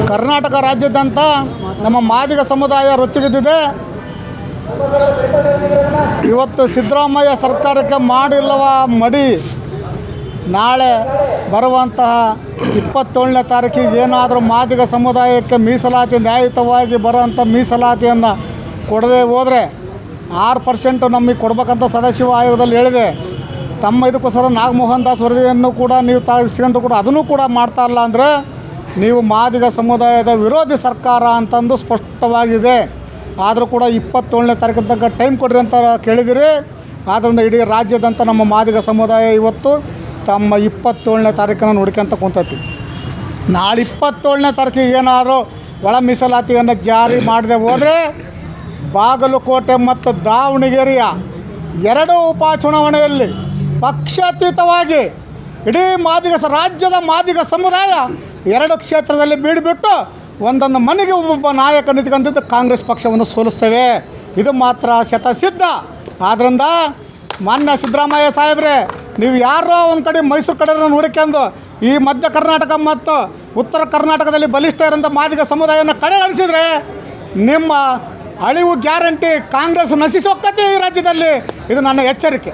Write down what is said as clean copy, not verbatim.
ಕರ್ನಾಟಕ ರಾಜ್ಯಾದ್ಯಂತ ನಮ್ಮ ಮಾದಿಗ ಸಮುದಾಯ ರೊಚ್ಚಿಗೆದ್ದಿದೆ. ಇವತ್ತು ಸಿದ್ದರಾಮಯ್ಯ ಸರ್ಕಾರಕ್ಕೆ ಮಾಡಿಲ್ಲವ ಮಡಿ. ನಾಳೆ ಬರುವಂತಹ 27ನೇ ತಾರೀಕಿಗೆ ಏನಾದರೂ ಮಾದಿಗ ಸಮುದಾಯಕ್ಕೆ ಮೀಸಲಾತಿ ನ್ಯಾಯಯುತವಾಗಿ ಬರೋಂಥ ಮೀಸಲಾತಿಯನ್ನು ಕೊಡದೆ ಹೋದರೆ 6% ನಮಗೆ ಕೊಡ್ಬೇಕಂತ ಸದಾಶಿವ ಆಯೋಗದಲ್ಲಿ ಹೇಳಿದೆ. ತಮ್ಮ ಇದಕ್ಕೋಸ್ಕರ ನಾಗಮೋಹನ್ ದಾಸ್ ವರದಿಯನ್ನು ಕೂಡ ನೀವು ತೆಗೆಸ್ಕೊಂಡು ಕೂಡ ಅದನ್ನು ಕೂಡ ಮಾಡ್ತಾ ಇಲ್ಲ ಅಂದರೆ ನೀವು ಮಾದಿಗ ಸಮುದಾಯದ ವಿರೋಧಿ ಸರ್ಕಾರ ಅಂತಂದು ಸ್ಪಷ್ಟವಾಗಿದೆ. ಆದರೂ ಕೂಡ 27ನೇ ತಾರೀಕಿನ ತನಕ ಟೈಮ್ ಕೊಡ್ರಿ ಅಂತ ಕೇಳಿದಿರಿ. ಆದ್ದರಿಂದ ಇಡೀ ರಾಜ್ಯದಂತ ನಮ್ಮ ಮಾದಿಗ ಸಮುದಾಯ ಇವತ್ತು ತಮ್ಮ 27ನೇ ತಾರೀಕನ್ನು ನೋಡ್ಕೊಂತ ಕುಂತೈತಿ. ನಾಳೆ 27ನೇ ತಾರೀಕಿಗೆ ಏನಾದರೂ ಒಳ ಮೀಸಲಾತಿಯನ್ನು ಜಾರಿ ಮಾಡದೆ ಹೋದರೆ ಬಾಗಲಕೋಟೆ ಮತ್ತು ದಾವಣಗೆರೆಯ 2 ಉಪಚುನಾವಣೆಯಲ್ಲಿ ಪಕ್ಷಾತೀತವಾಗಿ ಇಡೀ ರಾಜ್ಯದ ಮಾದಿಗ ಸಮುದಾಯ 2 ಕ್ಷೇತ್ರದಲ್ಲಿ ಬೀಡುಬಿಟ್ಟು ಒಂದೊಂದು ಮನೆಗೆ ಒಬ್ಬೊಬ್ಬ ನಾಯಕ ನಿಂತ್ಕೊಂಡಿದ್ದು ಕಾಂಗ್ರೆಸ್ ಪಕ್ಷವನ್ನು ಸೋಲಿಸ್ತೇವೆ. ಇದು ಮಾತ್ರ ಶತಸಿದ್ಧ. ಆದ್ದರಿಂದ ಮಾನ್ಯ ಸಿದ್ದರಾಮಯ್ಯ ಸಾಹೇಬ್ರೆ, ನೀವು ಯಾರೋ ಒಂದು ಕಡೆ ಮೈಸೂರು ಕಡೆ ನೋಡಿಕೊಂಡು ಈ ಮಧ್ಯ ಕರ್ನಾಟಕ ಮತ್ತು ಉತ್ತರ ಕರ್ನಾಟಕದಲ್ಲಿ ಬಲಿಷ್ಠ ಇರೋಂಥ ಮಾದಿಗ ಸಮುದಾಯನ ಕಡೆಗಣಿಸಿದರೆ ನಿಮ್ಮ ಅಳಿವು ಗ್ಯಾರಂಟಿ. ಕಾಂಗ್ರೆಸ್ ನಶಿಸಿ ಹೋಗ್ತೈತಿ ಈ ರಾಜ್ಯದಲ್ಲಿ. ಇದು ನನ್ನ ಎಚ್ಚರಿಕೆ.